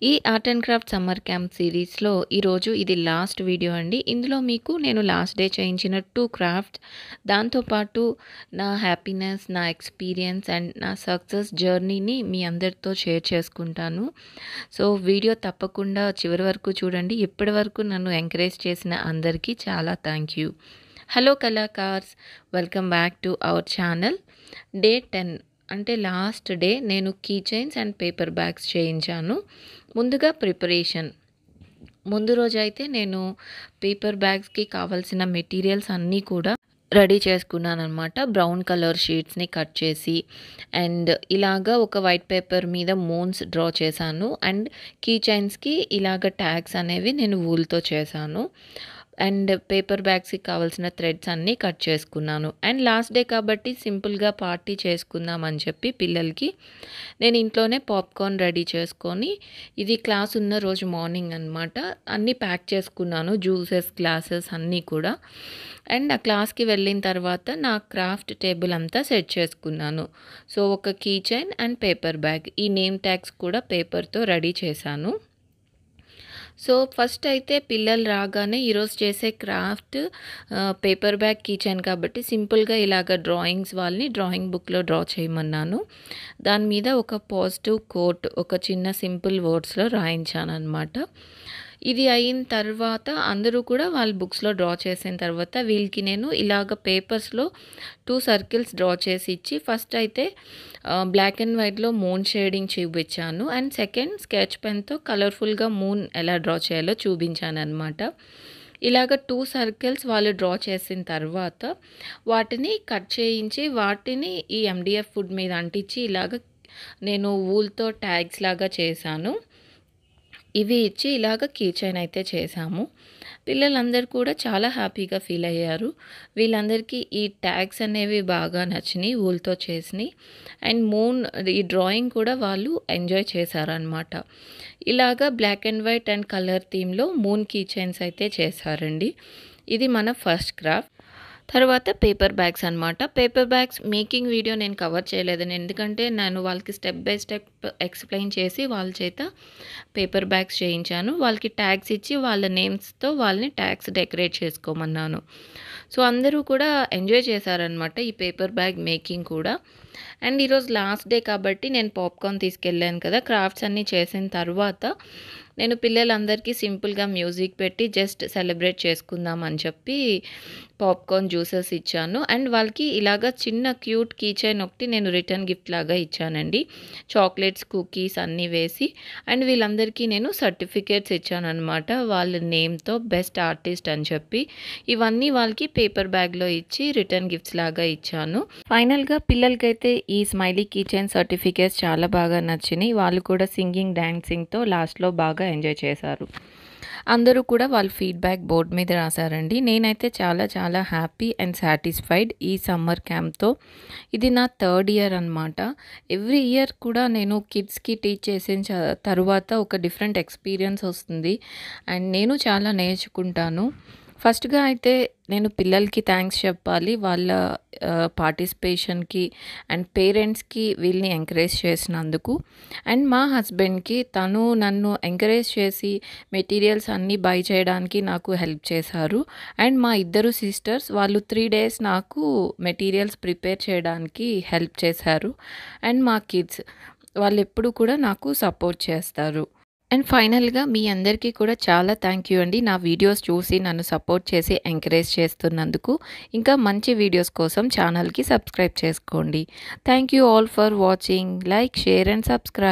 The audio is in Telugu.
ఈ art and craft summer camp సిరీస్‌లో ఈరోజు ఇది లాస్ట్ వీడియో అండి. ఇందులో మీకు నేను లాస్ట్ డే చేయించిన 2 క్రాఫ్ట్స్, దాంతో పాటు నా హ్యాపీనెస్, నా ఎక్స్‌పీరియన్స్ అండ్ నా సక్సెస్ జర్నీని మీ అందరితో షేర్ చేసుకుంటాను. సో, వీడియో తప్పకుండా చివరి వరకు చూడండి. ఇప్పటి వరకు నన్ను ఎంకరేజ్ చేసిన అందరికీ చాలా థ్యాంక్ యూ. హలో కళాకార్స్, welcome back to our channel. Day 10 అంటే లాస్ట్ డే నేను key chains and paper bags చేయించాను. ముందుగా ప్రిపరేషన్. ముందు రోజైతే నేను పేపర్ బ్యాగ్స్‌కి కావాల్సిన మెటీరియల్స్ అన్నీ కూడా రెడీ చేసుకున్నాననమాట. బ్రౌన్ కలర్ షీట్స్‌ని కట్ చేసి అండ్ ఇలాగా ఒక వైట్ పేపర్ మీద మూన్స్ డ్రా చేశాను. అండ్ కీ చైన్స్‌కి ఇలాగ ట్యాగ్స్ అనేవి నేను వూల్‌తో చేశాను. అండ్ పేపర్ బ్యాగ్స్‌కి కావాల్సిన థ్రెడ్స్ అన్నీ కట్ చేసుకున్నాను. అండ్ లాస్ట్ డే కాబట్టి సింపుల్‌గా పార్టీ చేసుకుందాం అని చెప్పి పిల్లలకి నేను ఇంట్లోనే పాప్కార్న్ రెడీ చేసుకొని, ఇది క్లాస్ ఉన్న రోజు మార్నింగ్ అనమాట, అన్నీ ప్యాక్ చేసుకున్నాను. జ్యూసెస్, గ్లాసెస్ అన్నీ కూడా. అండ్ ఆ క్లాస్‌కి వెళ్ళిన తర్వాత నా క్రాఫ్ట్ టేబుల్ అంతా సెట్ చేసుకున్నాను. సో, ఒక key chain and paper bag, ఈ నేమ్ ట్యాగ్స్ కూడా పేపర్‌తో రెడీ చేశాను. సో, ఫస్ట్ అయితే పిల్లలు రాగానే ఈరోజు చేసే craft paper bag key chain కాబట్టి సింపుల్గా ఇలాగ డ్రాయింగ్స్ వాళ్ళని డ్రాయింగ్ బుక్లో డ్రా చేయమన్నాను. దాని మీద ఒక పాజిటివ్ కోట్ ఒక చిన్న సింపుల్ వర్డ్స్లో రాయించాను అనమాట. ఇది అయిన తర్వాత అందరూ కూడా వాళ్ళ బుక్స్లో డ్రా చేసిన తర్వాత వీళ్ళకి నేను ఇలాగ పేపర్స్లో 2 సర్కిల్స్ డ్రా చేసి ఇచ్చి, ఫస్ట్ అయితే బ్లాక్ అండ్ వైట్లో మూన్ షేడింగ్ చూపించాను. అండ్ సెకండ్ స్కెచ్ పెన్తో కలర్ఫుల్గా మూన్ ఎలా డ్రా చేయాలో చూపించాను అనమాట. ఇలాగ 2 సర్కిల్స్ వాళ్ళు డ్రా చేసిన తర్వాత వాటిని కట్ చేయించి వాటిని ఈ ఎండిఎఫ్ వుడ్ మీద అంటించి ఇలాగ నేను వూల్తో ట్యాగ్స్ లాగా చేశాను. ఇవి ఇచ్చి ఇలాగ కీ చైన్ అయితే చేశాము. పిల్లలందరూ కూడా చాలా హ్యాపీగా ఫీల్ అయ్యారు. వీళ్ళందరికీ ఈ ట్యాగ్స్ అనేవి బాగా నచ్చినాయి, వూల్తో చేసినాయి. అండ్ మూన్ ఈ డ్రాయింగ్ కూడా వాళ్ళు ఎంజాయ్ చేశారనమాట. ఇలాగా black and white and colour థీమ్లో మూన్ కీ చైన్స్ అయితే చేశారండి. ఇది మన ఫస్ట్ క్రాఫ్ట్. తర్వాత పేపర్ బ్యాగ్స్ అనమాట. పేపర్ బ్యాగ్స్ మేకింగ్ వీడియో నేను కవర్ చేయలేదండి, ఎందుకంటే నేను వాళ్ళకి స్టెప్ బై స్టెప్ ఎక్స్ప్లెయిన్ చేసి వాళ్ళ చేత పేపర్ బ్యాగ్స్ చేయించాను. వాళ్ళకి ట్యాగ్స్ ఇచ్చి వాళ్ళ నేమ్స్తో వాళ్ళని ట్యాగ్స్ డెకరేట్ చేసుకోమన్నాను. సో, అందరూ కూడా ఎంజాయ్ చేశారనమాట ఈ పేపర్ బ్యాగ్ మేకింగ్ కూడా. అండ్ ఈరోజు లాస్ట్ డే కాబట్టి నేను పాప్కార్న్ తీసుకెళ్ళాను కదా. క్రాఫ్ట్స్ అన్నీ చేసిన తర్వాత నేను పిల్లలందరికీ సింపుల్గా మ్యూజిక్ పెట్టి జస్ట్ సెలబ్రేట్ చేసుకుందాం అని చెప్పి పాప్కార్న్ జ్యూసెస్ ఇచ్చాను. అండ్ వాళ్ళకి ఇలాగ చిన్న క్యూట్ కీ చైన్ ఒకటి నేను రిటర్న్ గిఫ్ట్ లాగా ఇచ్చానండి. చాక్లెట్స్, కుకీస్ అన్నీ వేసి. అండ్ వీళ్ళందరికీ నేను సర్టిఫికేట్స్ ఇచ్చాను అనమాట, వాళ్ళ నేమ్తో బెస్ట్ ఆర్టిస్ట్ అని చెప్పి. ఇవన్నీ వాళ్ళకి పేపర్ బ్యాగ్లో ఇచ్చి రిటర్న్ గిఫ్ట్స్ లాగా ఇచ్చాను. ఫైనల్గా పిల్లలకైతే ఈ స్మైలీ కీ చైన్ సర్టిఫికేట్స్ చాలా బాగా నచ్చినాయి. వాళ్ళు కూడా సింగింగ్, డాన్సింగ్తో లాస్ట్లో బాగా ఎంజాయ్ చేశారు. అందరూ కూడా వాళ్ళ ఫీడ్బ్యాక్ బోర్డ్ మీద రాశారండి. నేనైతే చాలా చాలా హ్యాపీ అండ్ సాటిస్ఫైడ్ ఈ సమ్మర్ క్యాంప్తో. ఇది నా 3rd ఇయర్ అనమాట. ఎవ్రీ ఇయర్ కూడా నేను కిడ్స్కి టీచ్ చేసిన తర్వాత ఒక డిఫరెంట్ ఎక్స్పీరియన్స్ వస్తుంది అండ్ నేను చాలా నేర్చుకుంటాను. ఫస్ట్గా అయితే నేను పిల్లలకి థ్యాంక్స్ చెప్పాలి, వాళ్ళ పార్టిసిపేషన్కి అండ్ పేరెంట్స్కి వీళ్ళని ఎంకరేజ్ చేసినందుకు. అండ్ మా హస్బెండ్కి, తను నన్ను ఎంకరేజ్ చేసి మెటీరియల్స్ అన్నీ బై చేయడానికి నాకు హెల్ప్ చేశారు. అండ్ మా ఇద్దరు సిస్టర్స్, వాళ్ళు 3 days నాకు మెటీరియల్స్ ప్రిపేర్ చేయడానికి హెల్ప్ చేశారు. అండ్ మా కిడ్స్ వాళ్ళు ఎప్పుడు కూడా నాకు సపోర్ట్ చేస్తారు. అండ్ ఫైనల్గా మీ అందరికీ కూడా చాలా థ్యాంక్ యూ అండి, నా వీడియోస్ చూసి నన్ను సపోర్ట్ చేసి ఎంకరేజ్ చేస్తున్నందుకు. ఇంకా మంచి వీడియోస్ కోసం ఛానల్కి సబ్స్క్రైబ్ చేసుకోండి. Thank you all for watching. Like, share and subscribe.